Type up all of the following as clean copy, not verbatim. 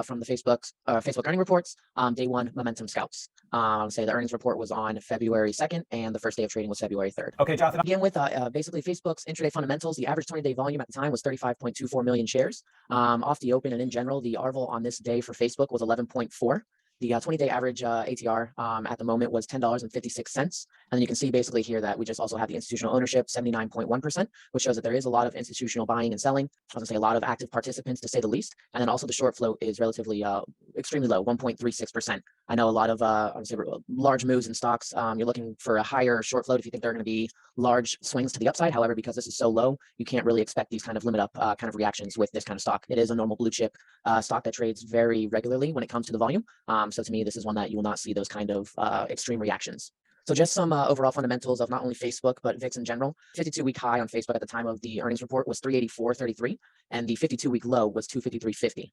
from the Facebook earning reports. Day one momentum scalps. Say the earnings report was on February 2nd, and the first day of trading was February 3rd. Okay, Jonathan. Begin with basically Facebook's intraday fundamentals. The average 20-day volume at the time was 35.24 million shares. Off the open and in general, the ARVL on this day for Facebook was 11.4. The 20-day average ATR at the moment was $10.56. And then you can see basically here that we just also have the institutional ownership, 79.1%, which shows that there is a lot of institutional buying and selling. I was going to say a lot of active participants, to say the least. And then also the short float is relatively extremely low, 1.36%. I know a lot of large moves in stocks. You're looking for a higher short float if you think there are going to be large swings to the upside. However, because this is so low, you can't really expect these kind of limit up kind of reactions with this kind of stock. It is a normal blue chip stock that trades very regularly when it comes to the volume. So to me, this is one that you will not see those kind of extreme reactions. So just some overall fundamentals of not only Facebook, but VIX in general. 52-week high on Facebook at the time of the earnings report was 384.33, and the 52-week low was 253.50.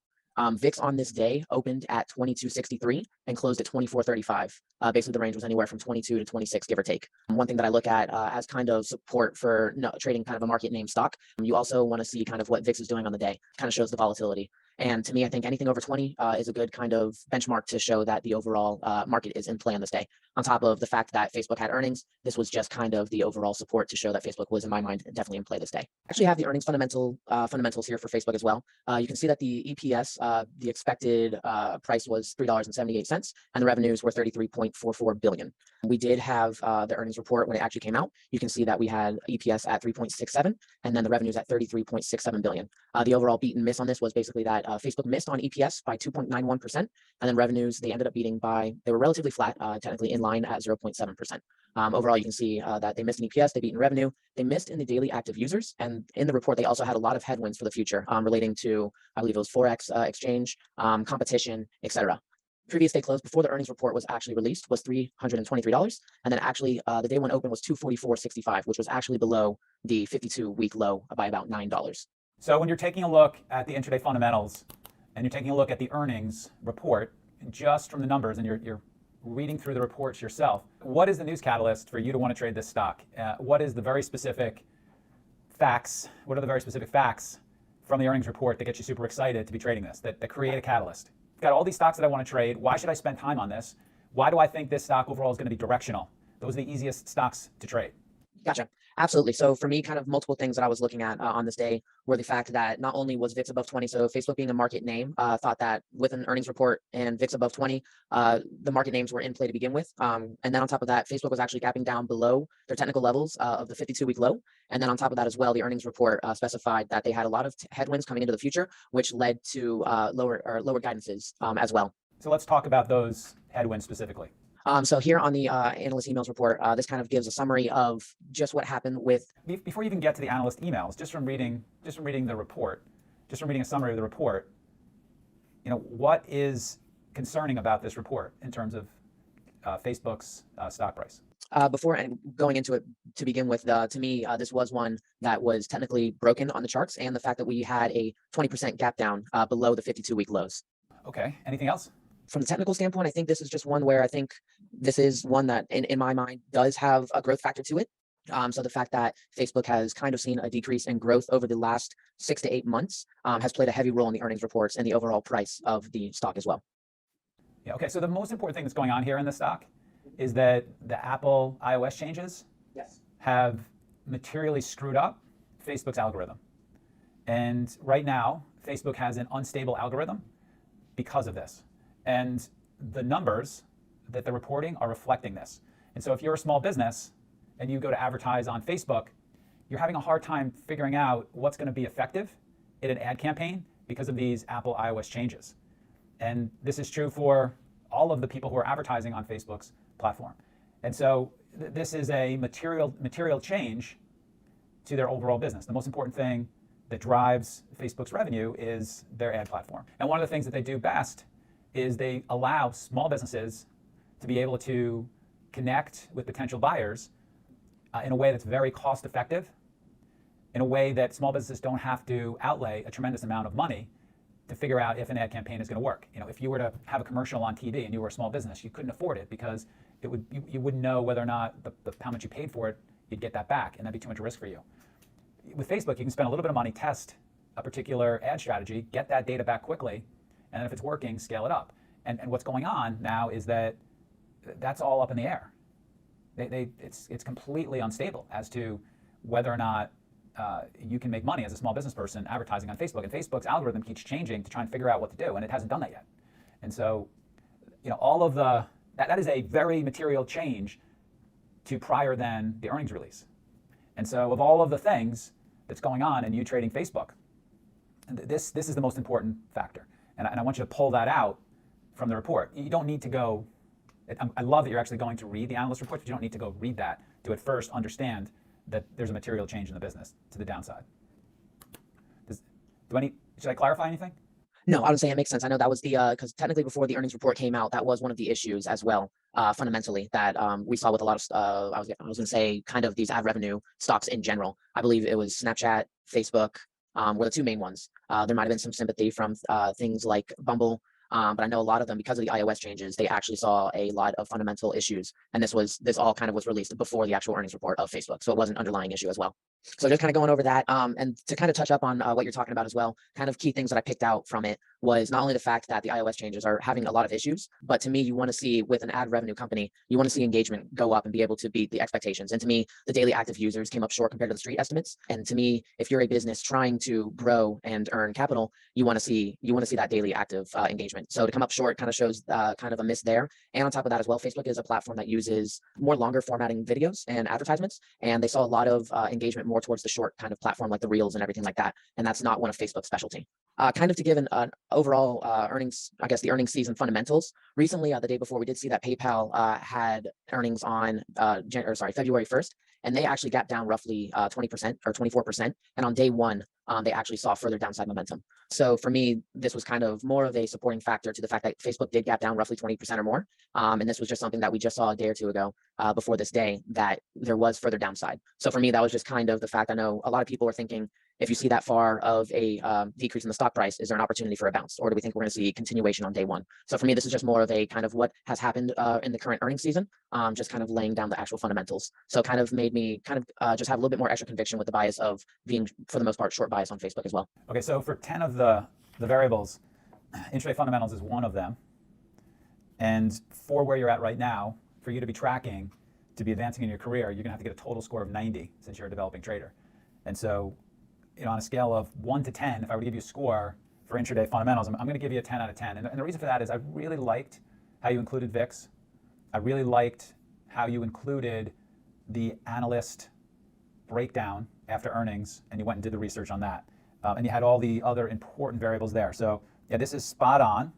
VIX on this day opened at 22.63 and closed at 24.35. Basically, the range was anywhere from 22 to 26, give or take. One thing that I look at as kind of support for trading kind of a market name stock, you also want to see kind of what VIX is doing on the day. Kind of shows the volatility. And to me, I think anything over 20 is a good kind of benchmark to show that the overall market is in play on this day. On top of the fact that Facebook had earnings, this was just kind of the overall support to show that Facebook was, in my mind, definitely in play this day. Actually have the earnings fundamentals here for Facebook as well. You can see that the EPS, the expected price was $3.78, and the revenues were $33.44 billion. We did have the earnings report when it actually came out. You can see that we had EPS at 3.67, and then the revenues at 33.67 billion. The overall beat and miss on this was basically that Facebook missed on EPS by 2.91%, and then revenues, they ended up beating by, they were relatively flat, technically in line at 0.7%. Overall, you can see that they missed in EPS, they beat in revenue, they missed in the daily active users, and in the report, they also had a lot of headwinds for the future relating to, I believe it was Forex exchange, competition, etc. Previous day close before the earnings report was actually released was $323, and then actually the day one open was $244.65, which was actually below the 52-week low by about $9. So when you're taking a look at the intraday fundamentals and you're taking a look at the earnings report, just from the numbers, and you're reading through the reports yourself, what is the news catalyst for you to want to trade this stock? What is the very specific facts? What are the very specific facts from the earnings report that get you super excited to be trading this, that create a catalyst? I've got all these stocks that I want to trade. Why should I spend time on this? Why do I think this stock overall is going to be directional? Those are the easiest stocks to trade. Gotcha. Absolutely. So for me, kind of multiple things that I was looking at on this day were the fact that not only was VIX above 20, so Facebook being a market name, thought that with an earnings report and VIX above 20, the market names were in play to begin with. And then on top of that, Facebook was actually gapping down below their technical levels of the 52-week low. And then on top of that as well, the earnings report specified that they had a lot of headwinds coming into the future, which led to lower guidances as well. So let's talk about those headwinds specifically. So here on the analyst emails report, this kind of gives a summary of just what happened with. Before you even get to the analyst emails, just from reading the report, just from reading a summary of the report, what is concerning about this report in terms of Facebook's stock price? Before going into it to begin with, to me, this was one that was technically broken on the charts, and the fact that we had a 20% gap down below the 52-week lows. Okay. Anything else? From the technical standpoint, I think this is just one where I think this is one that, in my mind, does have a growth factor to it. So the fact that Facebook has kind of seen a decrease in growth over the last 6 to 8 months has played a heavy role in the earnings reports and the overall price of the stock as well. Yeah. Okay. So the most important thing that's going on here in the stock is that the Apple iOS changes have materially screwed up Facebook's algorithm. And right now, Facebook has an unstable algorithm because of this. And the numbers that they're reporting are reflecting this. And so if you're a small business and you go to advertise on Facebook, you're having a hard time figuring out what's going to be effective in an ad campaign because of these Apple iOS changes. And this is true for all of the people who are advertising on Facebook's platform. And so this is a material change to their overall business. The most important thing that drives Facebook's revenue is their ad platform. And one of the things that they do best is they allow small businesses to be able to connect with potential buyers in a way that's very cost effective, in a way that small businesses don't have to outlay a tremendous amount of money to figure out if an ad campaign is going to work. If you were to have a commercial on TV and you were a small business, you couldn't afford it because you wouldn't know whether or not how much you paid for it, you'd get that back, and that'd be too much risk for you. With Facebook, you can spend a little bit of money, test a particular ad strategy, get that data back quickly, And if it's working, scale it up. And what's going on now is that that's all up in the air. It's completely unstable as to whether or not you can make money as a small business person advertising on Facebook. And Facebook's algorithm keeps changing to try and figure out what to do, and it hasn't done that yet. And so, all of that is a very material change to prior than the earnings release. And so, of all of the things that's going on in you trading Facebook, this is the most important factor. And I want you to pull that out from the report. You don't need to go. I love that you're actually going to read the analyst report, but you don't need to go read that to at first understand that there's a material change in the business to the downside. Should I clarify anything? No, I would say it makes sense. I know that was because technically before the earnings report came out, that was one of the issues as well, fundamentally, that we saw with a lot of, I was going to say kind of these ad revenue stocks in general. I believe it was Snapchat, Facebook were the two main ones. There might have been some sympathy from things like Bumble. But I know a lot of them, because of the iOS changes, they actually saw a lot of fundamental issues. And this all kind of was released before the actual earnings report of Facebook. So it was an underlying issue as well. So just kind of going over that, and to kind of touch up on what you're talking about as well, kind of key things that I picked out from it was not only the fact that the iOS changes are having a lot of issues, but to me, you want to see with an ad revenue company, you want to see engagement go up and be able to beat the expectations. And to me, the daily active users came up short compared to the street estimates. And to me, if you're a business trying to grow and earn capital, you want to see that daily active engagement. So to come up short kind of shows kind of a miss there. And on top of that as well, Facebook is a platform that uses more longer formatting videos and advertisements, and they saw a lot of engagement more towards the short kind of platform like the Reels and everything like that. And that's not one of Facebook's specialty. Kind of to give an overall earnings, I guess the earnings season fundamentals. Recently, the day before, we did see that PayPal had earnings on February 1st, and they actually gapped down roughly 20% or 24%. And on day one, they actually saw further downside momentum. So for me, this was kind of more of a supporting factor to the fact that Facebook did gap down roughly 20% or more. And this was just something that we just saw a day or two ago before this day, that there was further downside. So for me, that was just kind of the fact. I know a lot of people are thinking, if you see that far of a decrease in the stock price, is there an opportunity for a bounce? Or do we think we're going to see continuation on day one? So for me, this is just more of a kind of what has happened in the current earnings season, just kind of laying down the actual fundamentals. So kind of made me kind of just have a little bit more extra conviction with the bias of being, for the most part, short bias on Facebook as well. Okay, so for 10 of the variables, intraday fundamentals is one of them. And for where you're at right now, for you to be tracking, to be advancing in your career, you're going to have to get a total score of 90 since you're a developing trader. And so, on a scale of 1 to 10, if I were to give you a score for intraday fundamentals, I'm going to give you a 10 out of 10. And the reason for that is I really liked how you included VIX. I really liked how you included the analyst breakdown after earnings, and you went and did the research on that. And you had all the other important variables there. So yeah, this is spot on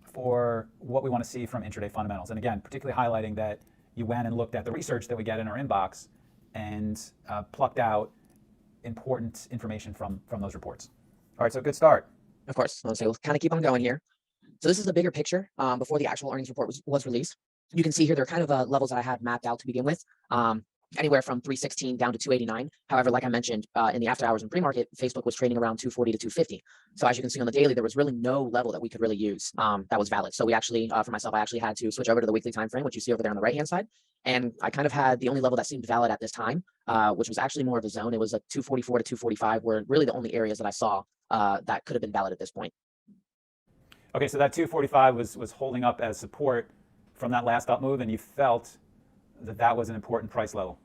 for what we want to see from intraday fundamentals. And again, particularly highlighting that you went and looked at the research that we get in our inbox and plucked out important information from those reports. All right, so good start. Of course, so we'll kind of keep on going here. So this is the bigger picture before the actual earnings report was released. You can see here, there are kind of levels that I had mapped out to begin with. Anywhere from 316 down to 289. However, like I mentioned, in the after hours and pre-market, Facebook was trading around 240 to 250. So as you can see on the daily, there was really no level that we could really use that was valid. So we actually, for myself, I actually had to switch over to the weekly time frame, which you see over there on the right-hand side. And I kind of had the only level that seemed valid at this time, which was actually more of a zone. It was a 244 to 245, were really the only areas that I saw that could have been valid at this point. Okay, so that 245 was holding up as support from that last up move, and you felt that was an important price level.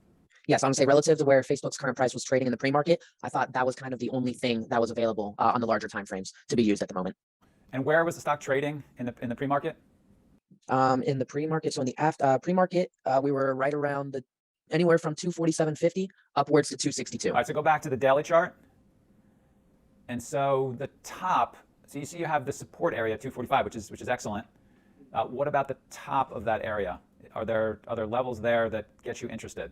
Yes, I'm gonna say relative to where Facebook's current price was trading in the pre-market, I thought that was kind of the only thing that was available on the larger timeframes to be used at the moment. And where was the stock trading in the pre-market? In the pre-market, so in the pre-market, we were right around anywhere from 247.50 upwards to 262. All right, so go back to the daily chart. And so the top, so you see you have the support area 245, which is excellent. What about the top of that area? Are there other levels there that get you interested?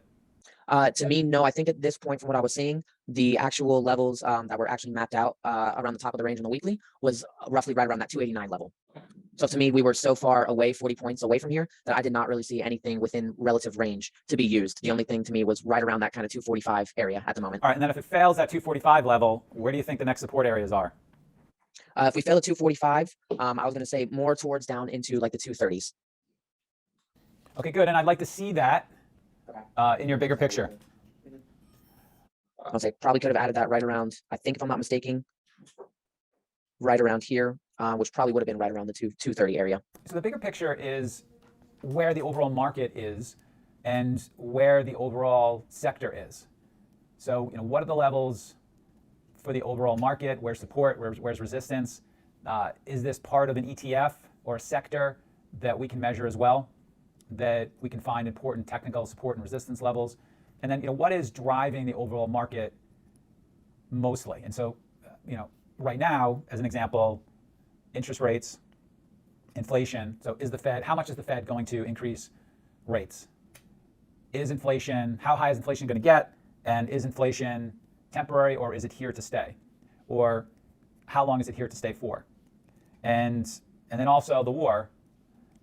To me, no. I think at this point, from what I was seeing, the actual levels that were actually mapped out around the top of the range in the weekly was roughly right around that 289 level. So to me, we were so far away, 40 points away from here, that I did not really see anything within relative range to be used. The only thing to me was right around that kind of 245 area at the moment. All right, and then if it fails that 245 level, where do you think the next support areas are? If we fail at 245, I was going to say more towards down into like the 230s. Okay, good. And I'd like to see that in your bigger picture. I'll say probably could have added that right around, I think if I'm not mistaken, right around here. which probably would have been right around the 230 area. So the bigger picture is where the overall market is and where the overall sector is. So, what are the levels for the overall market? Where's support? Where's resistance? Is this part of an ETF or a sector that we can measure as well, that we can find important technical support and resistance levels? And then, what is driving the overall market mostly? And so, right now, as an example, interest rates, inflation. So how much is the Fed going to increase rates? How high is inflation going to get? And is inflation temporary, or is it here to stay? Or how long is it here to stay for? And then also the war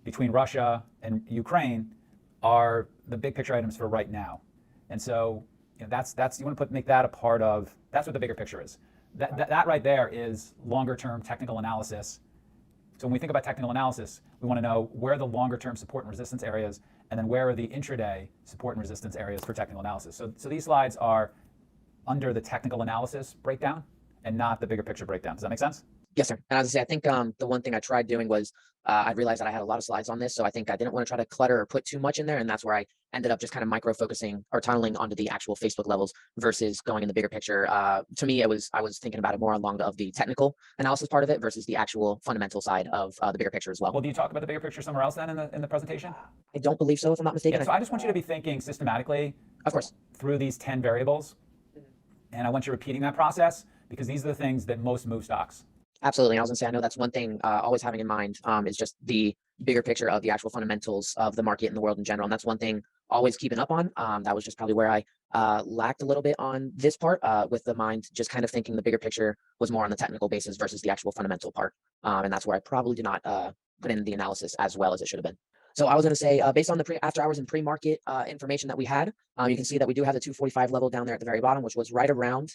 between Russia and Ukraine are the big picture items for right now. And so that's you want to make that a part of, that's what the bigger picture is. That right there is longer term technical analysis. So when we think about technical analysis, we want to know where are the longer term support and resistance areas, and then where are the intraday support and resistance areas for technical analysis. So these slides are under the technical analysis breakdown and not the bigger picture breakdown. Does that make sense? Yes, sir. And as I say, I think the one thing I tried doing was I realized that I had a lot of slides on this, so I think I didn't want to try to clutter or put too much in there, and that's where I ended up just kind of micro focusing or tunneling onto the actual Facebook levels versus going in the bigger picture. To me, I was thinking about it more along the technical analysis part of it versus the actual fundamental side of the bigger picture as well. Well, do you talk about the bigger picture somewhere else then in the presentation? I don't believe so, if I'm not mistaken. Yeah, so I just want you to be thinking systematically, of course, through these 10 variables, and I want you repeating that process because these are the things that most move stocks. Absolutely. And I was going to say, I know that's one thing always having in mind is just the bigger picture of the actual fundamentals of the market and the world in general. And that's one thing always keeping up on. That was just probably where I lacked a little bit on this part with the mind, just kind of thinking the bigger picture was more on the technical basis versus the actual fundamental part. And that's where I probably did not put in the analysis as well as it should have been. So I was going to say, based on the after hours and pre-market information that we had, you can see that we do have the 245 level down there at the very bottom, which was right around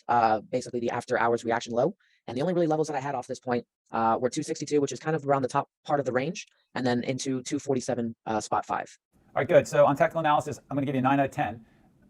basically the after hours reaction low. And the only really levels that I had off this point were 262, which is kind of around the top part of the range, and then into 247 spot 5. All right, good. So on technical analysis, I'm going to give you a 9 out of 10.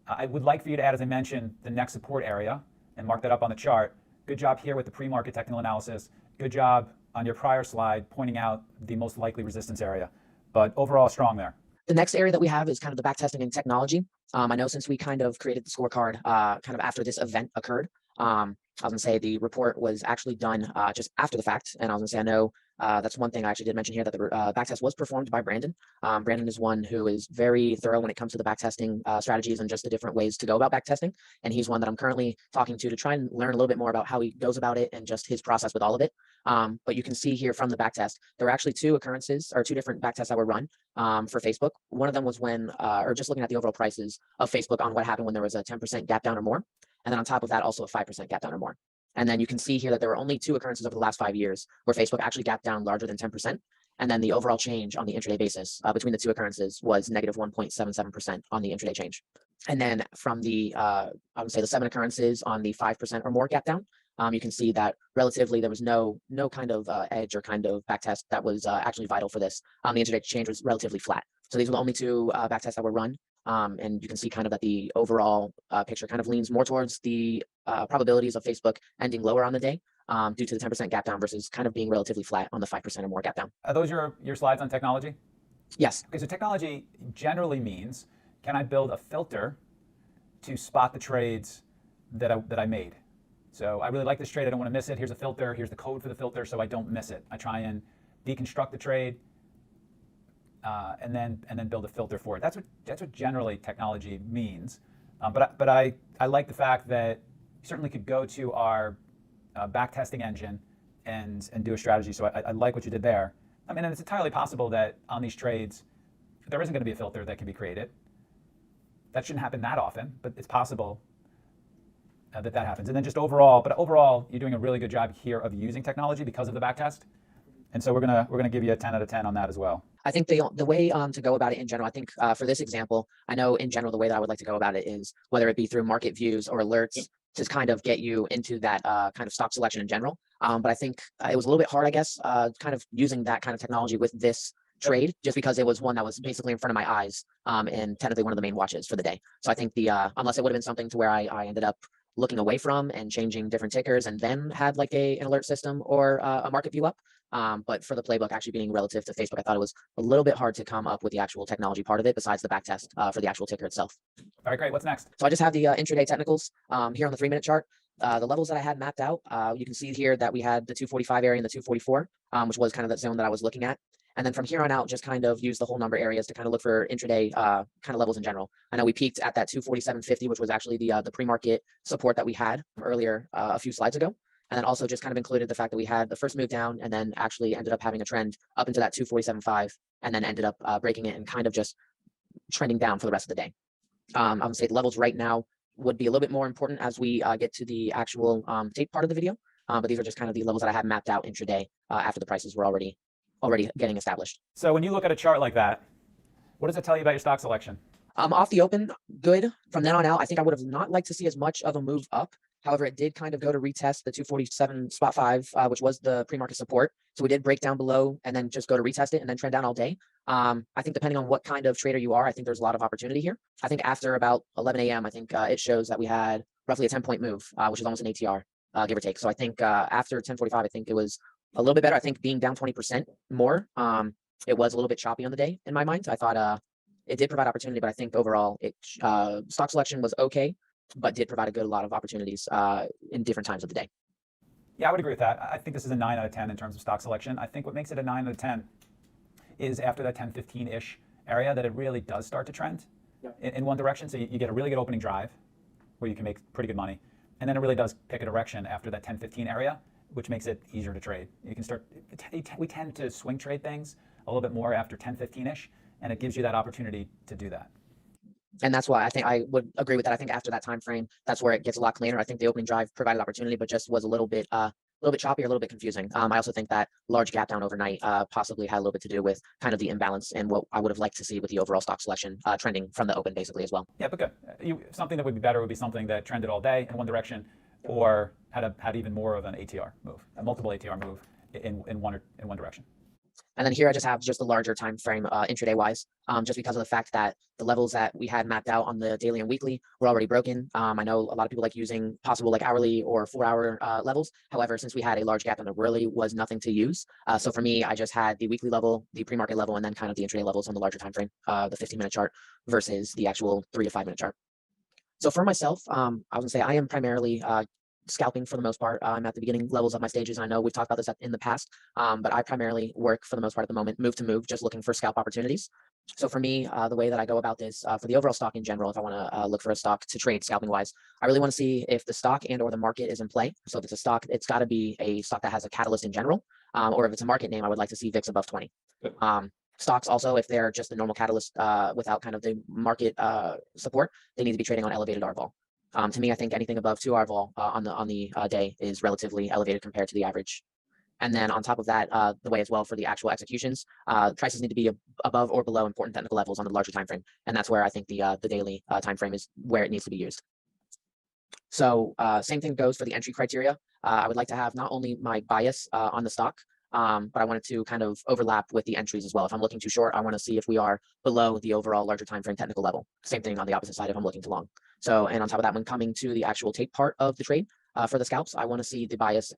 I would like for you to add, as I mentioned, the next support area and mark that up on the chart. Good job here with the pre-market technical analysis. Good job on your prior slide pointing out the most likely resistance area. But overall, strong there. The next area that we have is kind of the backtesting and technology. I know since we kind of created the scorecard kind of after this event occurred, I was going to say the report was actually done just after the fact. And I was going to say, I know that's one thing I actually did mention here, that the backtest was performed by Brandon. Brandon is one who is very thorough when it comes to the backtesting strategies and just the different ways to go about backtesting. And he's one that I'm currently talking to try and learn a little bit more about how he goes about it and just his process with all of it. But you can see here from the backtest, there were actually two occurrences or two different backtests that were run for Facebook. One of them was when, or just looking at the overall prices of Facebook on what happened when there was a 10% gap down or more. And then on top of that, also a 5% gap down or more. And then you can see here that there were only two occurrences over the last 5 years where Facebook actually gapped down larger than 10%. And then the overall change on the intraday basis between the two occurrences was negative 1.77% on the intraday change. And then from the, I would say the 7 occurrences on the 5% or more gap down, you can see that relatively there was no kind of edge or kind of backtest that was actually vital for this. The intraday change was relatively flat. So these were the only two backtests that were run. And you can see kind of that the overall picture kind of leans more towards the probabilities of Facebook ending lower on the day due to the 10% gap down versus kind of being relatively flat on the 5% or more gap down. Are those your slides on technology? Yes. Okay, so technology generally means, can I build a filter to spot the trades that I made? So I really like this trade, I don't want to miss it. Here's a filter, here's the code for the filter so I don't miss it. I try and deconstruct the trade and then build a filter for it. That's what generally technology means. But I like the fact that you certainly could go to our backtesting engine and do a strategy. So I like what you did there. I mean, and it's entirely possible that on these trades, there isn't going to be a filter that can be created. That shouldn't happen that often, but it's possible that happens. And then just overall, you're doing a really good job here of using technology because of the backtest. And so we're gonna give you a 10 out of 10 on that as well. I think the way to go about it in general, I think for this example, I know in general the way that I would like to go about it is whether it be through market views or alerts to kind of get you into that kind of stock selection in general. But I think it was a little bit hard, I guess, kind of using that kind of technology with this trade, just because it was one that was basically in front of my eyes and technically one of the main watches for the day. So I think unless it would have been something to where I ended up looking away from and changing different tickers and then had like an alert system or a market view up, But for the playbook actually being relative to Facebook, I thought it was a little bit hard to come up with the actual technology part of it besides the back test for the actual ticker itself. All right, great. What's next? So I just have the intraday technicals here on the 3-minute chart. The levels that I had mapped out, you can see here that we had the 245 area and the 244, which was kind of that zone that I was looking at. And then from here on out, just kind of use the whole number areas to kind of look for intraday kind of levels in general. I know we peaked at that 247.50, which was actually the pre-market support that we had earlier a few slides ago. And then also just kind of included the fact that we had the first move down and then actually ended up having a trend up into that 247.5 and then ended up breaking it and kind of just trending down for the rest of the day. I would say the levels right now would be a little bit more important as we get to the actual tape part of the video. But these are just kind of the levels that I had mapped out intraday after the prices were already getting established. So when you look at a chart like that, what does it tell you about your stock selection? Off the open, good. From then on out, I think I would have not liked to see as much of a move up. However, it did kind of go to retest the 247.5, which was the pre-market support. So we did break down below and then just go to retest it and then trend down all day. I think depending on what kind of trader you are, I think there's a lot of opportunity here. I think after about 11 a.m., I think it shows that we had roughly a 10-point move, which is almost an ATR, give or take. So I think after 10:45, I think it was a little bit better. I think being down 20% more, it was a little bit choppy on the day in my mind. I thought it did provide opportunity, but I think overall, stock selection was okay, but did provide a lot of opportunities in different times of the day. Yeah, I would agree with that. I think this is a 9 out of 10 in terms of stock selection. I think what makes it a 9 out of 10 is after that 10-15-ish area that it really does start to trend in one direction. So you get a really good opening drive where you can make pretty good money. And then it really does pick a direction after that 10-15 area, which makes it easier to trade. You can start, we tend to swing trade things a little bit more after 10-15-ish, and it gives you that opportunity to do that. And that's why I think I would agree with that. I think after that time frame, that's where it gets a lot cleaner. I think the opening drive provided opportunity, but just was a little bit choppy, a little bit confusing. I also think that large gap down overnight possibly had a little bit to do with kind of the imbalance and what I would have liked to see with the overall stock selection trending from the open basically as well. Yeah, but good. Something that would be better would be something that trended all day in one direction, or had even more of an ATR move, a multiple ATR move in one direction. And then here I just have just the larger time frame intraday wise, just because of the fact that the levels that we had mapped out on the daily and weekly were already broken. I know a lot of people like using possible like hourly or 4-hour levels. However, since we had a large gap and there really was nothing to use, so for me, I just had the weekly level, the pre-market level, and then kind of the intraday levels on the larger time frame, the 15-minute chart versus the actual 3 to 5 minute chart. So for myself, I was gonna say I am primarily scalping for the most part. I'm at the beginning levels of my stages. And I know we've talked about this in the past, but I primarily work for the most part at the moment, move to move, just looking for scalp opportunities. So for me, the way that I go about this for the overall stock in general, if I want to look for a stock to trade scalping wise, I really want to see if the stock and or the market is in play. So if it's a stock, it's got to be a stock that has a catalyst in general, or if it's a market name, I would like to see VIX above 20. Stocks also, if they're just a normal catalyst without kind of the market support, they need to be trading on elevated R-vol. To me, I think anything above 2 R-vol on the day is relatively elevated compared to the average. And then on top of that, the way as well for the actual executions, prices need to be above or below important technical levels on the larger time frame, and that's where I think the daily time frame is where it needs to be used. So same thing goes for the entry criteria. I would like to have not only my bias on the stock, but I wanted to kind of overlap with the entries as well. If I'm looking too short, I want to see if we are below the overall larger time frame technical level. Same thing on the opposite side if I'm looking too long. So, and on top of that, when coming to the actual tape part of the trade for the scalps, I want to see the bias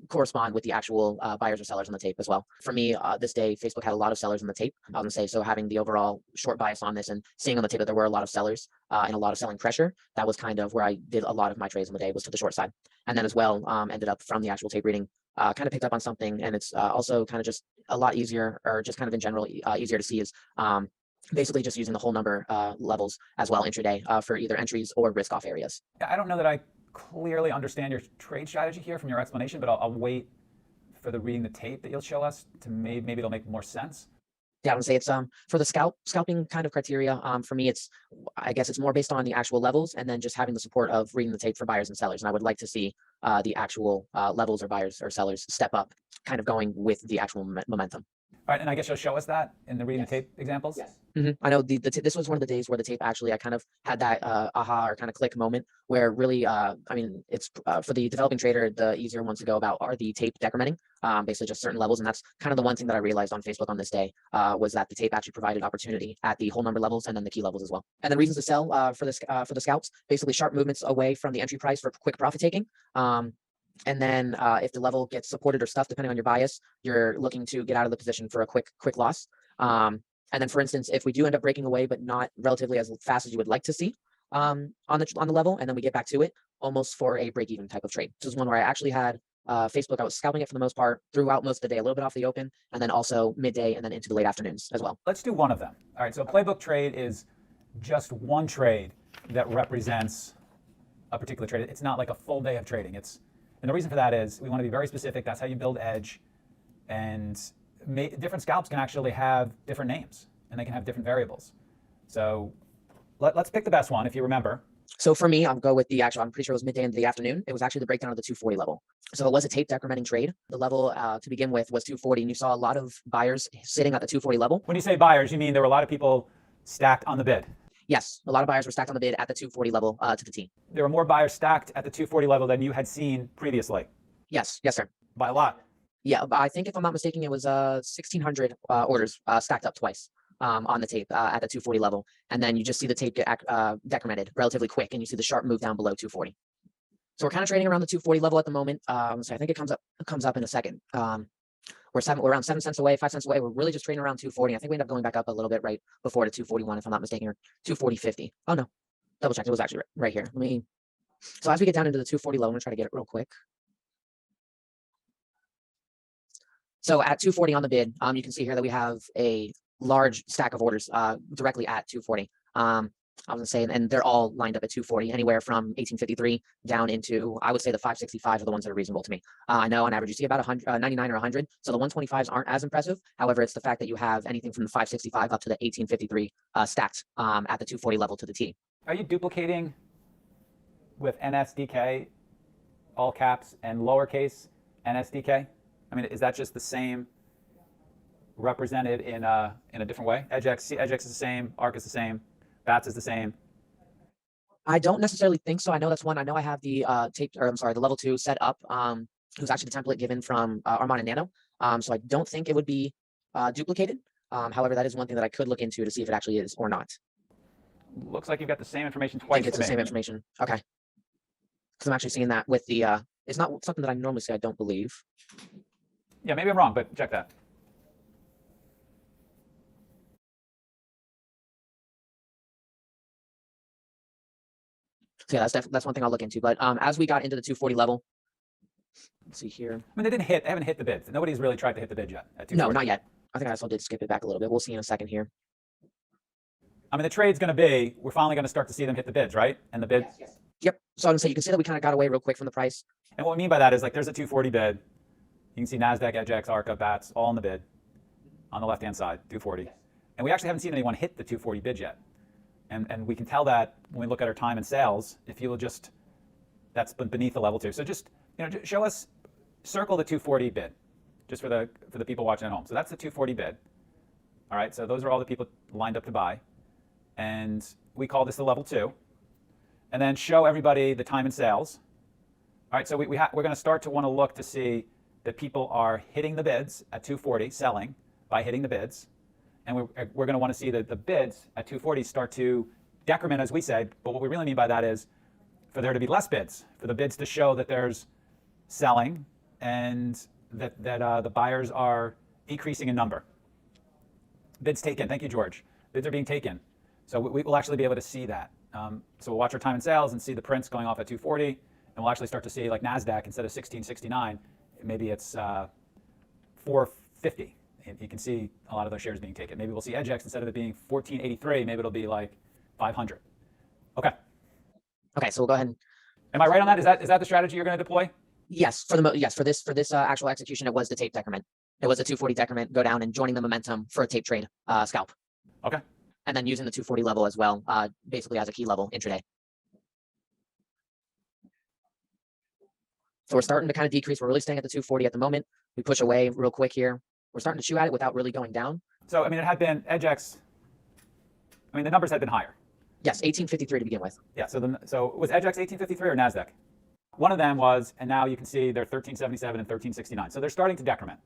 correspond with the actual buyers or sellers on the tape as well. For me, this day, Facebook had a lot of sellers on the tape. I was gonna say, so having the overall short bias on this and seeing on the tape that there were a lot of sellers and a lot of selling pressure, that was kind of where I did a lot of my trades on the day, was to the short side. And then as well, ended up from the actual tape reading, kind of picked up on something, and it's also kind of just a lot easier, or just kind of in general easier to see, is basically just using the whole number levels as well intraday for either entries or risk off areas. I don't know that I clearly understand your trade strategy here from your explanation, but I'll wait for the reading the tape that you'll show us to maybe it'll make more sense. Yeah, I would say it's for the scalping kind of criteria. For me, I guess it's more based on the actual levels, and then just having the support of reading the tape for buyers and sellers. And I would like to see the actual levels or buyers or sellers step up, kind of going with the actual momentum. All right, and I guess you'll show us that in the reading the tape examples? Yes. I know this was one of the days where the tape actually, I kind of had that aha or kind of click moment where really, I mean, it's for the developing trader, the easier ones to go about are the tape decrementing, basically just certain levels. And that's kind of the one thing that I realized on Facebook on this day was that the tape actually provided opportunity at the whole number levels and then the key levels as well. And the reasons to sell for the scalps, basically sharp movements away from the entry price for quick profit taking. And then if the level gets supported or stuffed, depending on your bias, you're looking to get out of the position for a quick loss. And then, for instance, if we do end up breaking away, but not relatively as fast as you would like to see on the level, and then we get back to it, almost for a break even type of trade. This is one where I actually had Facebook. I was scalping it for the most part throughout most of the day, a little bit off the open, and then also midday, and then into the late afternoons as well. Let's do one of them. All right. So a playbook trade is just one trade that represents a particular trade. It's not like a full day of trading. And the reason for that is we want to be very specific. That's how you build edge. And different scalps can actually have different names, and they can have different variables. So let's pick the best one, if you remember. So for me, I'll go with the actual, I'm pretty sure it was midday into the afternoon. It was actually the breakdown of the 240 level. So it was a tape decrementing trade. The level to begin with was 240, and you saw a lot of buyers sitting at the 240 level. When you say buyers, you mean there were a lot of people stacked on the bid? Yes, a lot of buyers were stacked on the bid at the 240 level to the T. There were more buyers stacked at the 240 level than you had seen previously? Yes, sir. By a lot? Yeah, but I think if I'm not mistaken, it was 1,600 orders stacked up twice on the tape at the 240 level. And then you just see the tape get decremented relatively quick, and you see the sharp move down below 240. So we're kind of trading around the 240 level at the moment. So I think it comes up in a second. We're around 7 cents away, 5 cents away. We're really just trading around 240. I think we end up going back up a little bit right before to 241, if I'm not mistaken, or 240.50. Oh no, double checked. It was actually right here. So as we get down into the 240 level, I'm gonna try to get it real quick. So at 240 on the bid, you can see here that we have a large stack of orders directly at 240. I was gonna say, and they're all lined up at 240, anywhere from 1853 down into, I would say the 565 are the ones that are reasonable to me. I know on average you see about 99 or 100, so the 125s aren't as impressive. However, it's the fact that you have anything from the 565 up to the 1853 stacked at the 240 level to the T. Are you duplicating with NSDK, all caps, and lowercase NSDK? I mean, is that just the same represented in a different way? EdgeX is the same, ARK is the same, BATS is the same. I don't necessarily think so. I know that's one. I know I have the the level 2 set up. It was actually the template given from Armon and Nano. So I don't think it would be duplicated. However, that is one thing that I could look into to see if it actually is or not. Looks like you've got the same information I twice. think it's the same information. Okay. Because I'm actually seeing that with the, it's not something that I normally see, I don't believe. Yeah, maybe I'm wrong, but check that. So yeah, that's one thing I'll look into. But as we got into the 240 level, let's see here. I mean, they haven't hit the bid. Nobody's really tried to hit the bid yet at 240. No, not yet. I think I also did skip it back a little bit. We'll see in a second here. I mean, the trade's going to be, we're finally going to start to see them hit the bids, right? And the bid. Yes. Yep. So I'm gonna say you can see that we kind of got away real quick from the price. And what I mean by that is, like, there's a 240 bid. You can see NASDAQ, EdgeX, ARCA, BATS, all in the bid on the left-hand side, 240. And we actually haven't seen anyone hit the 240 bid yet. And we can tell that when we look at our time and sales, if you will just, that's beneath the level 2. So just, show us, circle the 240 bid, just for the people watching at home. So that's the 240 bid. All right, so those are all the people lined up to buy. And we call this the level 2. And then show everybody the time and sales. All right, so we're going to start to want to look to see that people are hitting the bids at 240, selling by hitting the bids. And we're going to want to see that the bids at 240 start to decrement, as we say. But what we really mean by that is for there to be less bids, for the bids to show that there's selling and that the buyers are decreasing in number. Bids taken. Thank you, George. Bids are being taken. So we will actually be able to see that. So we'll watch our time and sales and see the prints going off at 240. And we'll actually start to see, like NASDAQ, instead of 1669, maybe it's 450. You can see a lot of those shares being taken. Maybe we'll see EdgeX, instead of it being 1483, maybe it'll be like 500. Okay. Okay, so we'll go ahead and. Am I right on that? Is that the strategy you're going to deploy? Yes, for this actual execution, it was the tape decrement. It was a 240 decrement, go down and joining the momentum for a tape trade scalp. Okay. And then using the 240 level as well, basically as a key level intraday. So we're starting to kind of decrease. We're really staying at the 240 at the moment. We push away real quick here. We're starting to chew at it without really going down. So, I mean, it had been EdgeX. I mean, the numbers had been higher. Yes, 1853 to begin with. Yeah, so was EdgeX 1853 or NASDAQ? One of them was, and now you can see they're 1377 and 1369. So they're starting to decrement.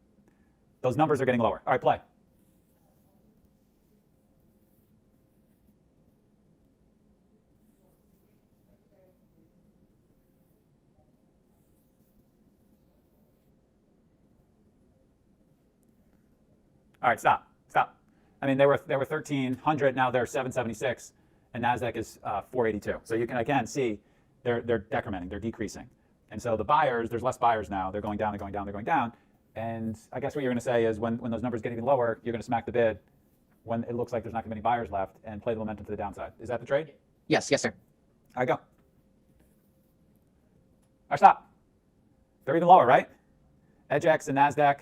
Those numbers are getting lower. All right, play. All right, stop. I mean, they were 1,300, now they're 776, and Nasdaq is 482. So you can again see they're decrementing, they're decreasing, and so the buyers, there's less buyers now. They're going down, they're going down, they're going down. And I guess what you're going to say is when those numbers get even lower, you're going to smack the bid when it looks like there's not going to be any buyers left and play the momentum to the downside. Is that the trade? Yes, sir. All right, go. All right, stop. They're even lower, right? EDGX and Nasdaq,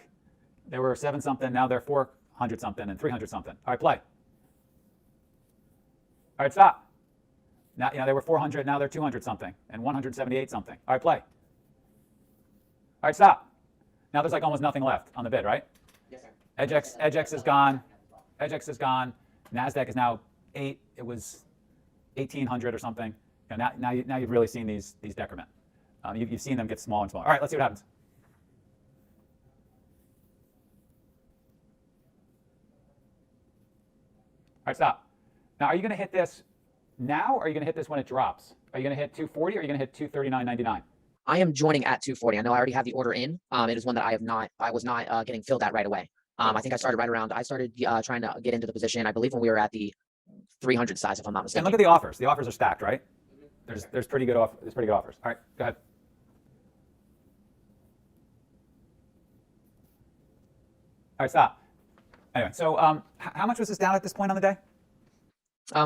they were 7 something, now they're 400 something and 300 something. All right, play. All right, stop. Now, they were 400, now they're 200 something and 178 something. All right, play. All right, stop. Now there's like almost nothing left on the bid, right? Yes, sir. EDGX is gone. EDGX is gone. Nasdaq is now 8. It was 1,800 or something. Now you've really seen these decrement. You've seen them get smaller and smaller. All right, let's see what happens. All right, stop. Now, are you going to hit this now, or are you going to hit this when it drops? Are you going to hit 240, or are you going to hit 239.99? I am joining at 240. I know I already have the order in. It is one that I was not getting filled at right away. I think I started trying to get into the position, I believe, when we were at the 300 size, if I'm not mistaken. And look at the offers. The offers are stacked, right? There's pretty good offers. All right, go ahead. All right, stop. Anyway, so how much was this down at this point on the day?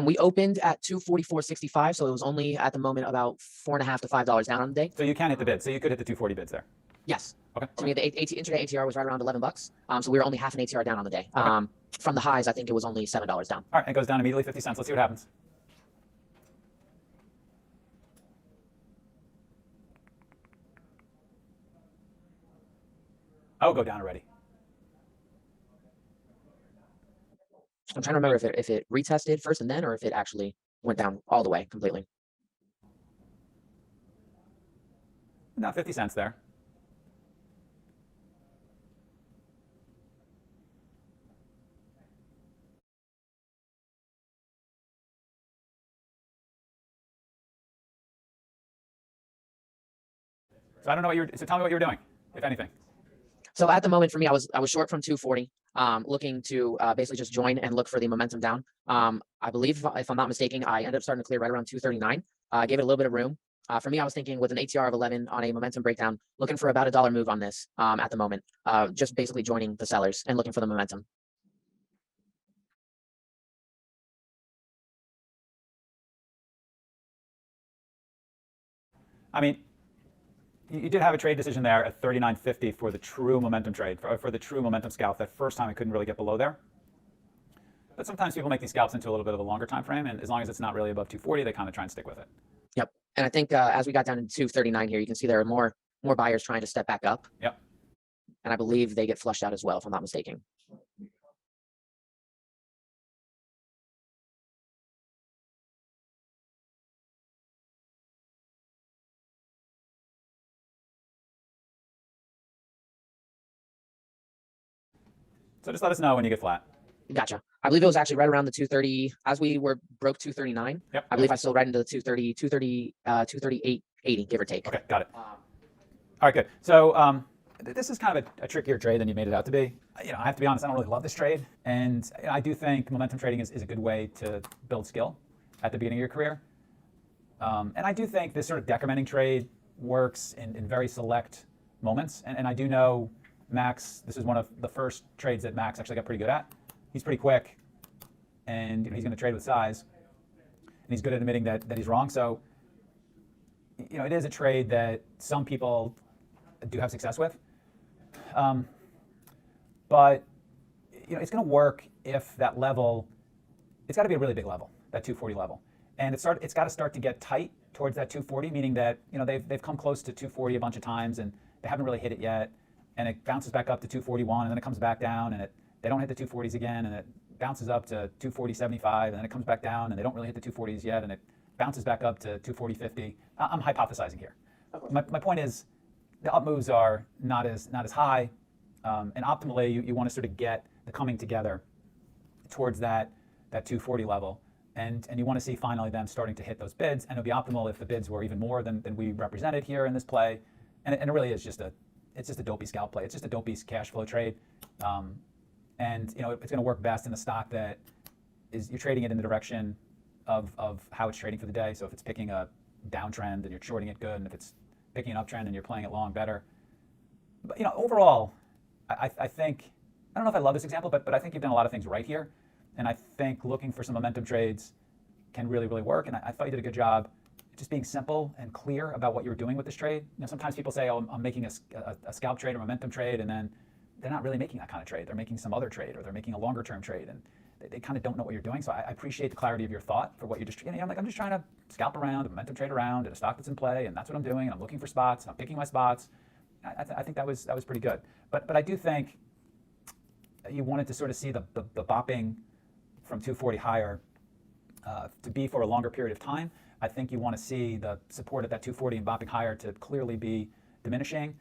We opened at 244.65, so it was only at the moment about $4.50 to $5 down on the day. So you can hit the bid. So you could hit the 240 bids there. Yes. Okay. To me, the intraday ATR was right around $11. So we were only half an ATR down on the day. Okay. From the highs, I think it was only $7 down. All right, it goes down immediately 50 cents. Let's see what happens. Oh, go down already. I'm trying to remember if it retested first and then, or if it actually went down all the way completely. No, 50 cents there. So I don't know what so tell me what you were doing, if anything. So at the moment for me, I was short from 240, looking to basically just join and look for the momentum down. I believe, if I'm not mistaken, I ended up starting to clear right around 239. Gave it a little bit of room. For me, I was thinking with an ATR of 11 on a momentum breakdown, looking for about $1 move on this at the moment. Just basically joining the sellers and looking for the momentum. I mean, you did have a trade decision there at 39.50 for the true momentum trade, for the true momentum scalp. That first time I couldn't really get below there. But sometimes people make these scalps into a little bit of a longer time frame, and as long as it's not really above 240, they kind of try and stick with it. Yep. And I think as we got down to 239 here, you can see there are more buyers trying to step back up. Yep. And I believe they get flushed out as well, if I'm not mistaken. So just let us know when you get flat. Gotcha. I believe it was actually right around the 230 as we broke 239. Yep. I believe I sold right into the 238.80, give or take. Okay, got it. All right, good. So this is kind of a trickier trade than you made it out to be. I have to be honest, I don't really love this trade. And I do think momentum trading is a good way to build skill at the beginning of your career. And I do think this sort of decrementing trade works in very select moments. And I do know Max, this is one of the first trades that Max actually got pretty good at. He's pretty quick, and he's going to trade with size. And he's good at admitting that he's wrong. So, it is a trade that some people do have success with. But it's going to work if that level, it's got to be a really big level, that 240 level. And it's got to start to get tight towards that 240, meaning that they've come close to 240 a bunch of times and they haven't really hit it yet. And it bounces back up to 241, and then it comes back down, and they don't hit the 240s again, and it bounces up to 240.75, and then it comes back down, and they don't really hit the 240s yet, and it bounces back up to 240.50. I'm hypothesizing here. My point is, the up moves are not as high, and optimally, you want to sort of get the coming together towards that 240 level, and you want to see finally them starting to hit those bids, and it would be optimal if the bids were even more than we represented here in this play, and it really is just a dopey scalp play. It's just a dopey cash flow trade, And it's going to work best in a stock that is you're trading it in the direction of how it's trading for the day. So if it's picking a downtrend and you're shorting it, good. And if it's picking an uptrend and you're playing it long, better. But overall, I think, I don't know if I love this example, but I think you've done a lot of things right here. And I think looking for some momentum trades can really, really work. And I thought you did a good job just being simple and clear about what you're doing with this trade. Sometimes people say, oh, I'm making a scalp trade or momentum trade, and then they're not really making that kind of trade. They're making some other trade, or they're making a longer term trade, and they kind of don't know what you're doing. So I appreciate the clarity of your thought for what you're just, I'm just trying to scalp around, momentum trade around at a stock that's in play, and that's what I'm doing, and I'm looking for spots, and I'm picking my spots. I think that was pretty good. But I do think you wanted to sort of see the bopping from 240 higher to be for a longer period of time. I think you want to see the support at that 240 and bopping higher to clearly be diminishing.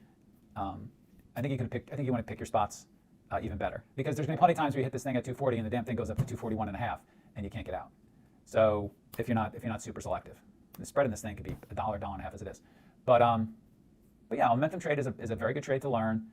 I think you want to pick your spots even better, because there's going to be plenty of times where you hit this thing at 240 and the damn thing goes up to 241.5 and you can't get out. So if you're not super selective, the spread in this thing could be $1, $1.50 as it is. But yeah, momentum trade is a very good trade to learn.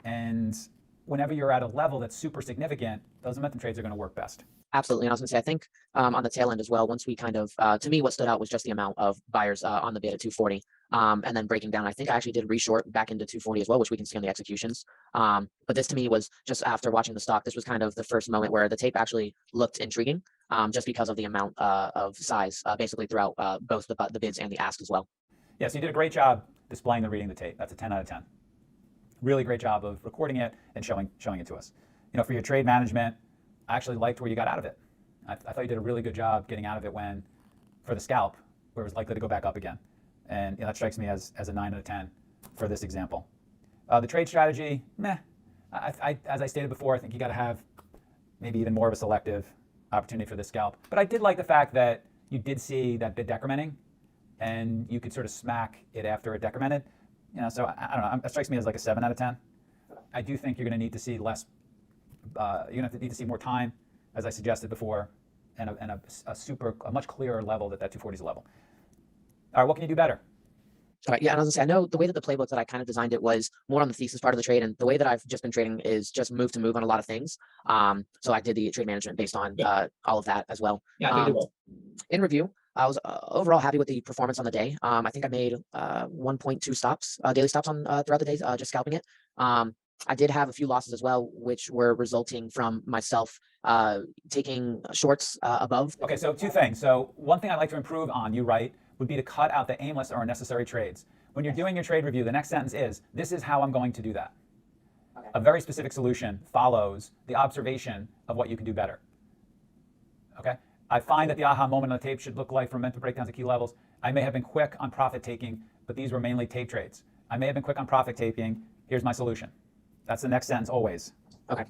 And whenever you're at a level that's super significant, those momentum trades are going to work best. Absolutely. And I was going to say, I think on the tail end as well, once we kind of, to me, what stood out was just the amount of buyers on the bid at 240. And then breaking down, I think I actually did reshort back into 240 as well, which we can see on the executions. But this to me was just after watching the stock, this was kind of the first moment where the tape actually looked intriguing, just because of the amount of size basically throughout both the bids and the asks as well. Yeah, so you did a great job displaying the reading the tape. That's a 10 out of 10. Really great job of recording it and showing it to us. For your trade management, I actually liked where you got out of it. I thought you did a really good job getting out of it for the scalp, where it was likely to go back up again. And that strikes me as a 9 out of 10 for this example. The trade strategy, meh. As I stated before, I think you got to have maybe even more of a selective opportunity for this scalp. But I did like the fact that you did see that bid decrementing, and you could sort of smack it after it decremented. So I don't know. That strikes me as like a 7 out of 10. I do think you're going to need to see less. You're going to need to see more time, as I suggested before, and a much clearer level that 240 is a level. All right, what can you do better? All right, yeah, and I was gonna say, I know the way that the playbook that I kind of designed it was more on the thesis part of the trade, and the way that I've just been trading is just move to move on a lot of things. So I did the trade management based on all of that as well. Yeah, In review, I was overall happy with the performance on the day. I think I made 1.2 stops, daily stops on throughout the days, just scalping it. I did have a few losses as well, which were resulting from myself taking shorts above. Okay, so two things. So one thing I'd like to improve on, you write, would be to cut out the aimless or unnecessary trades. When you're doing your trade review, the next sentence is, this is how I'm going to do that. Okay. A very specific solution follows the observation of what you can do better. Okay? I find that the aha moment on the tape should look like for mental breakdowns at key levels. I may have been quick on profit taking, but these were mainly tape trades. I may have been quick on profit taking. Here's my solution. That's the next sentence always. Okay.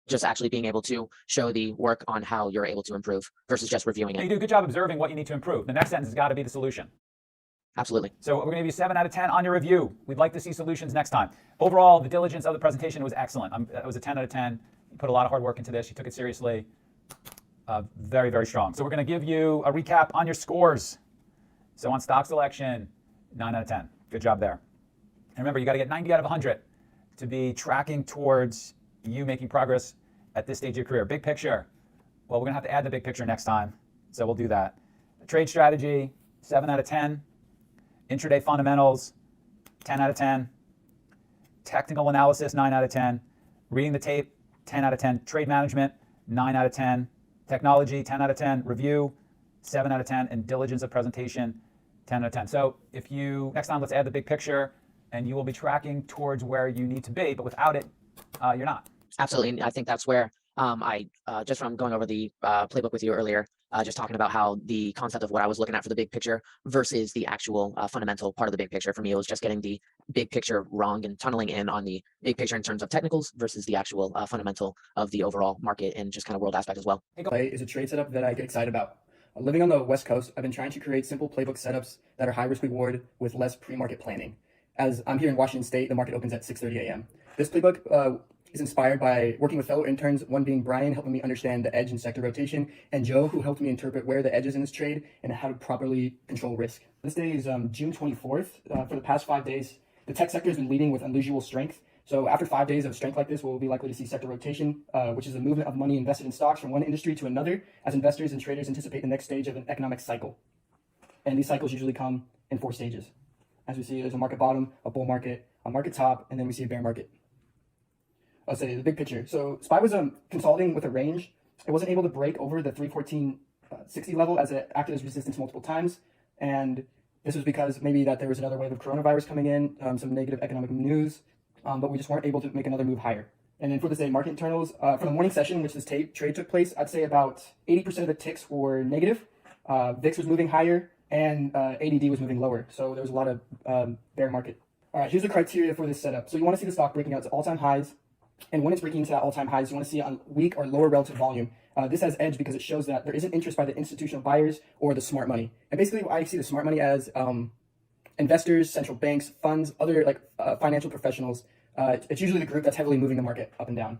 Just actually being able to show the work on how you're able to improve versus just reviewing it. You do a good job observing what you need to improve. The next sentence has got to be the solution. Absolutely. So we're going to give you 7 out of 10 on your review. We'd like to see solutions next time. Overall, the diligence of the presentation was excellent. It was a 10 out of 10. You put a lot of hard work into this. You took it seriously. Very, very strong. So we're going to give you a recap on your scores. So on stock selection, 9 out of 10. Good job there. And remember, you got to get 90 out of 100 to be tracking towards you making progress at this stage of your career. Big picture. Well, we're going to have to add the big picture next time. So we'll do that. Trade strategy, 7 out of 10. Intraday fundamentals, 10 out of 10. Technical analysis, 9 out of 10. Reading the tape, 10 out of 10. Trade management, 9 out of 10. Technology, 10 out of 10. Review, 7 out of 10. And diligence of presentation, 10 out of 10. So next time, let's add the big picture, and you will be tracking towards where you need to be, but without it, you're not. Absolutely. And I think that's where I, just from going over the playbook with you earlier, just talking about how the concept of what I was looking at for the big picture versus the actual fundamental part of the big picture. For me, it was just getting the big picture wrong and tunneling in on the big picture in terms of technicals versus the actual fundamental of the overall market and just kind of world aspect as well. Play is a trade setup that I get excited about. Living on the West Coast, I've been trying to create simple playbook setups that are high risk reward with less pre-market planning. As I'm here in Washington State, the market opens at 6:30 a.m. This playbook is inspired by working with fellow interns, one being Brian, helping me understand the edge and sector rotation, and Joe, who helped me interpret where the edge is in this trade and how to properly control risk. This day is June 24th. For the past 5 days, the tech sector has been leading with unusual strength. So after 5 days of strength like this, we'll be likely to see sector rotation, which is a movement of money invested in stocks from one industry to another as investors and traders anticipate the next stage of an economic cycle. And these cycles usually come in 4 stages. As we see, there's a market bottom, a bull market, a market top, and then we see a bear market. I'll say the big picture. So SPY was consolidating with a range. It wasn't able to break over the 314.60 level as it acted as resistance multiple times. And this was because maybe that there was another wave of coronavirus coming in, some negative economic news, but we just weren't able to make another move higher. And then for this day, market internals, for the morning session, which this trade took place, I'd say about 80% of the ticks were negative. VIX was moving higher, and ADD was moving lower. So there was a lot of bear market. All right, here's the criteria for this setup. So you want to see the stock breaking out to all-time highs. And when it's breaking into that all-time highs, you want to see it on weak or lower relative volume. This has edge because it shows that there isn't interest by the institutional buyers or the smart money. And basically, I see the smart money as investors, central banks, funds, other financial professionals. It's usually the group that's heavily moving the market up and down.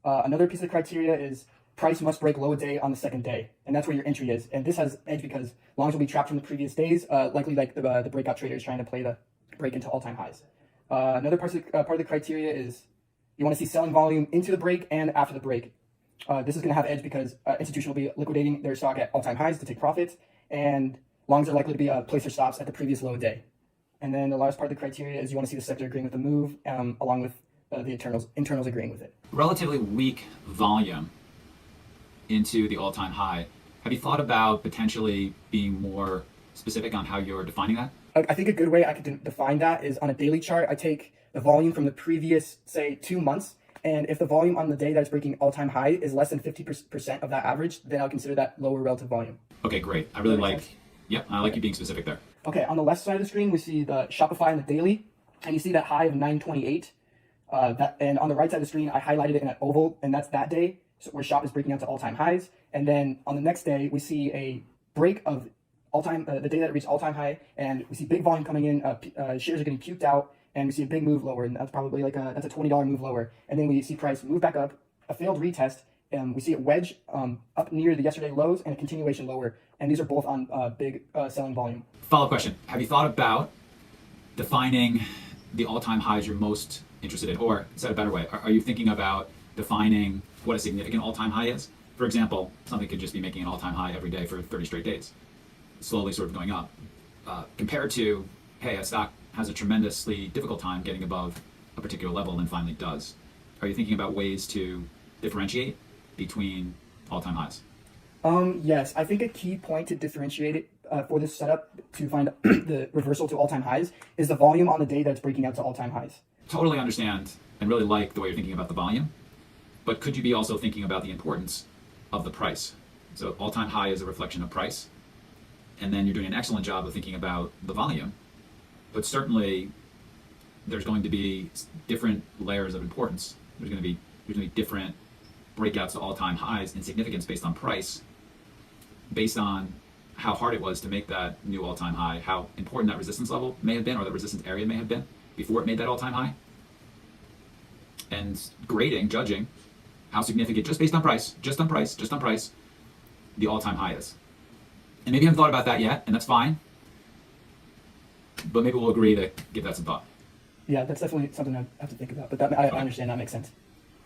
Another piece of criteria is price must break low a day on the second day, and that's where your entry is. And this has edge because longs will be trapped from the previous days, likely like the breakout traders trying to play the break into all-time highs. Another part of the criteria is you want to see selling volume into the break and after the break. This is going to have edge because institutional will be liquidating their stock at all-time highs to take profits, and longs are likely to be place their stops at the previous low day. And then the last part of the criteria is you want to see the sector agreeing with the move, along with the internals agreeing with it. Relatively weak volume into the all-time high. Have you thought about potentially being more specific on how you're defining that? I think a good way I could define that is on a daily chart. I take the volume from the previous, say, 2 months, and if the volume on the day that it's breaking all-time high is less than 50% of that average, then I'll consider that lower relative volume. Okay, great. I really like, I like you being specific there. Okay, on the left side of the screen, we see the Shopify on the daily, and you see that high of 928. And on the right side of the screen, I highlighted it in an oval, and that's that day, so where Shop is breaking out to all-time highs. And then on the next day, we see a break of all-time, the day that it reached all-time high, and we see big volume coming in. Shares are getting puked out, and we see a big move lower, and that's probably that's a $20 move lower. And then we see price move back up, a failed retest, and we see it wedge up near the yesterday lows and a continuation lower. And these are both on big selling volume. Follow-up question. Have you thought about defining the all-time highs you're most interested in? Or, said a better way, are you thinking about defining what a significant all-time high is? For example, something could just be making an all-time high every day for 30 straight days, slowly sort of going up. Compared to, hey, a stock has a tremendously difficult time getting above a particular level and then finally does. Are you thinking about ways to differentiate between all-time highs? Yes, I think a key point to differentiate it for this setup to find the reversal to all-time highs is the volume on the day that's breaking out to all-time highs. Totally understand and really like the way you're thinking about the volume, but could you be also thinking about the importance of the price? So all-time high is a reflection of price, and then you're doing an excellent job of thinking about the volume, but certainly there's going to be different layers of importance. There's going to be different breakouts to all-time highs in significance based on price, based on how hard it was to make that new all-time high, how important that resistance level may have been, or that resistance area may have been before it made that all-time high, and judging how significant, just based on price, the all-time high is. And maybe you haven't thought about that yet, and that's fine, but maybe we'll agree to give that some thought. Yeah, that's definitely something I have to think about, but I understand, that makes sense.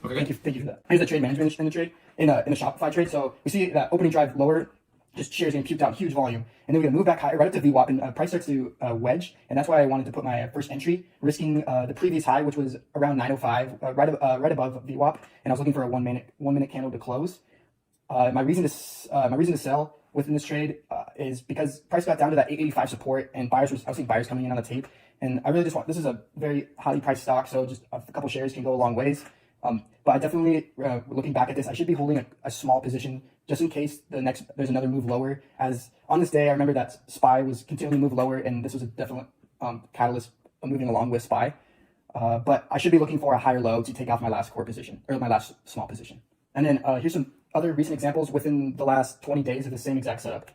Okay, Thank you for that. Here's the trade management in the trade, in the Shopify trade. So we see that opening drive lower, just shares getting puked out, huge volume, and then we're gonna move back higher, right up to VWAP, and price starts to wedge, and that's why I wanted to put my first entry, risking the previous high, which was around 905, right above VWAP, and I was looking for a one minute candle to close. My reason to sell within this trade is because price got down to that 885 support, and I was seeing buyers coming in on the tape, and I really just want, this is a very highly priced stock, so just a couple shares can go a long ways. But I definitely, looking back at this, I should be holding a small position just in case there's another move lower. As on this day, I remember that SPY was continuing to move lower, and this was a definite catalyst moving along with SPY. But I should be looking for a higher low to take off my last core position, or my last small position. And then here's some other recent examples within the last 20 days of the same exact setup.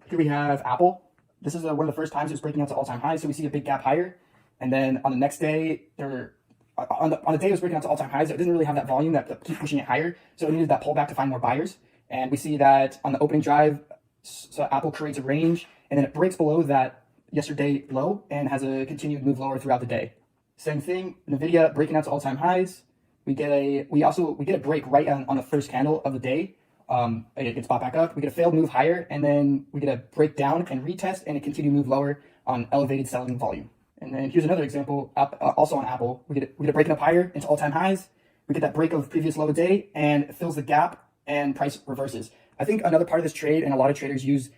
Here we have Apple. This is one of the first times it was breaking out to all-time highs, so we see a big gap higher. And then on the next day, on the day it was breaking out to all-time highs, it didn't really have that volume that keep pushing it higher, so it needed that pullback to find more buyers. And we see that on the opening drive, so Apple creates a range, and then it breaks below that yesterday low and has a continued move lower throughout the day. Same thing. Nvidia breaking out to all-time highs. We get a break right on the first candle of the day. It gets bought back up. We get a failed move higher, and then we get a break down and retest, and it continue to move lower on elevated selling volume. And then here's another example, also on Apple. We get a breaking up higher into all-time highs. We get that break of previous low of the day, and it fills the gap, and price reverses. I think another part of this trade, and a lot of traders use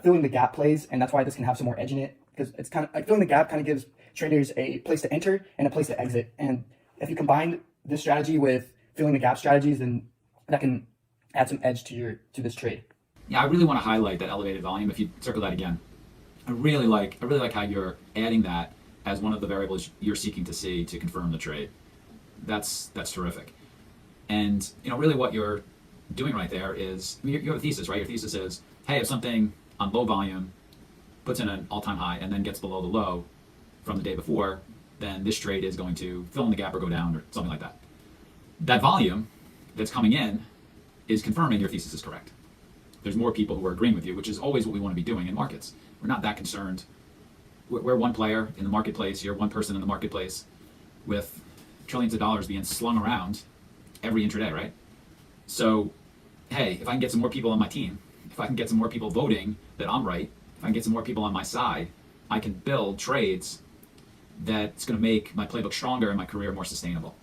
filling the gap plays, and that's why this can have some more edge in it, because it's kind of like filling the gap kind of gives traders a place to enter and a place to exit. And if you combine this strategy with filling the gap strategies, then that can add some edge to this trade. Yeah, I really want to highlight that elevated volume. If you circle that again, I really like how you're adding that as one of the variables you're seeking to see to confirm the trade. That's terrific. And really what you're doing right there is, you have a thesis, right? Your thesis is, hey, if something on low volume puts in an all-time high and then gets below the low from the day before, then this trade is going to fill in the gap or go down or something like that. That volume that's coming in is confirming your thesis is correct. There's more people who are agreeing with you, which is always what we want to be doing in markets. We're not that concerned. We're one player in the marketplace. You're one person in the marketplace with trillions of dollars being slung around every intraday, right? So, hey, if I can get some more people on my team, if I can get some more people voting that I'm right, if I can get some more people on my side, I can build trades that's going to make my playbook stronger and my career more sustainable.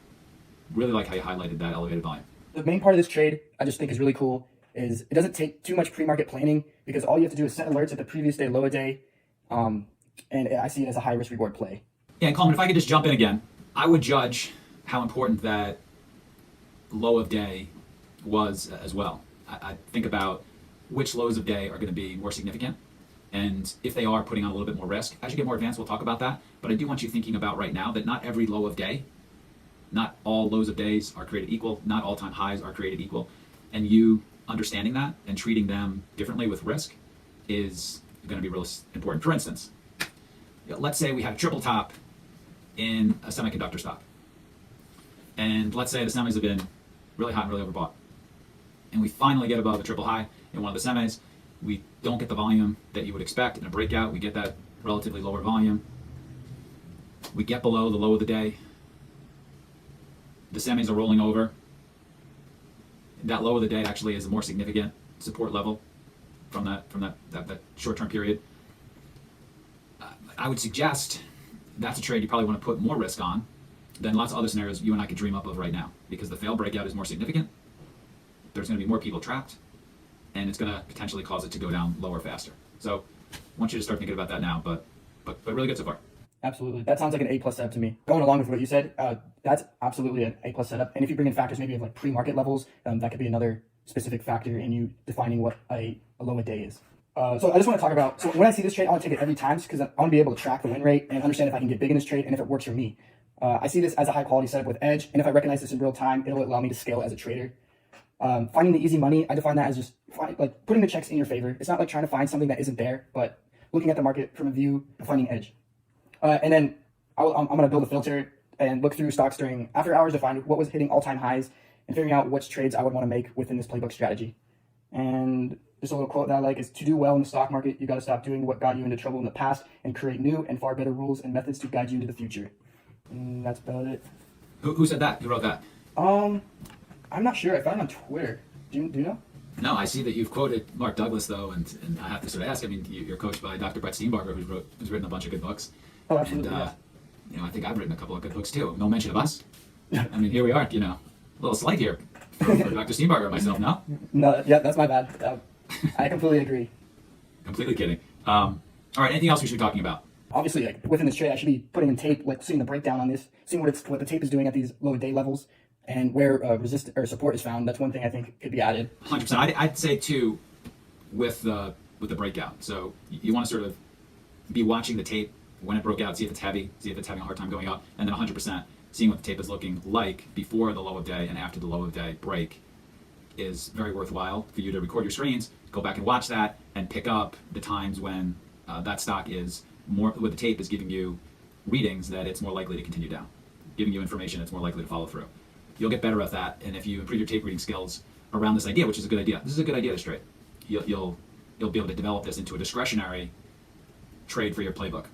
Really like how you highlighted that elevated volume. The main part of this trade I just think is really cool is it doesn't take too much pre-market planning, because all you have to do is set alerts at the previous day, low a day, and I see it as a high risk reward play. Yeah, and Coleman, if I could just jump in again, I would judge how important that low of day was as well. I think about which lows of day are going to be more significant, and if they are putting on a little bit more risk. As you get more advanced, we'll talk about that, but I do want you thinking about right now that not every low of day, not all lows of days are created equal, not all time highs are created equal, and you understanding that and treating them differently with risk is going to be really important. For instance, let's say we had a triple top in a semiconductor stock, and let's say the semis have been really hot and really overbought, and we finally get above a triple high in one of the semis. We don't get the volume that you would expect in a breakout. We get that relatively lower volume. We get below the low of the day. The semis are rolling over. That low of the day actually is a more significant support level from that short-term period. I would suggest that's a trade you probably want to put more risk on than lots of other scenarios you and I could dream up of right now, because the fail breakout is more significant. There's going to be more people trapped, and it's going to potentially cause it to go down lower faster. So I want you to start thinking about that now, but really good so far. Absolutely. That sounds like an A+ setup to me. Going along with what you said, that's absolutely an A+ setup. And if you bring in factors maybe of like pre-market levels, that could be another specific factor in you defining what a low a day is. So I just want to talk about, so when I see this trade, I want to take it every time because I want to be able to track the win rate and understand if I can get big in this trade and if it works for me. I see this as a high quality setup with edge, and if I recognize this in real time, it'll allow me to scale as a trader. Finding the easy money, I define that as just like putting the checks in your favor. It's not like trying to find something that isn't there, but looking at the market from a view of finding edge. And then I'm going to build a filter and look through stocks during after hours to find what was hitting all-time highs and figuring out which trades I would want to make within this playbook strategy. And just a little quote that I like is, to do well in the stock market, you got to stop doing what got you into trouble in the past and create new and far better rules and methods to guide you into the future. And that's about it. Who said that? Who wrote that? I'm not sure. I found it on Twitter. Do you know? No, I see that you've quoted Mark Douglas, though, and I have to sort of ask. I mean, you're coached by Dr. Brett Steenbarger, who's written a bunch of good books. Oh, absolutely. And, I think I've written a couple of good books, too. No mention of us. I mean, here we are, a little slight here for Dr. Steenbarger and myself, no? No, yeah, that's my bad. I completely agree. Completely kidding. All right, anything else we should be talking about? Obviously, like within this trade, I should be putting in tape, like seeing the breakdown on this, seeing what the tape is doing at these low day levels, and where resistance or support is found. That's one thing I think could be added. 100%. I'd say too, with the breakout. So you want to sort of be watching the tape when it broke out, see if it's heavy, see if it's having a hard time going up, and then 100% seeing what the tape is looking like before the low of day and after the low of day break is very worthwhile for you to record your screens, go back and watch that, and pick up the times when that stock is more, with the tape is giving you readings that it's more likely to continue down, giving you information that's more likely to follow through. You'll get better at that, and if you improve your tape reading skills around this idea, which is a good idea, this is a good idea to trade, you'll be able to develop this into a discretionary trade for your playbook.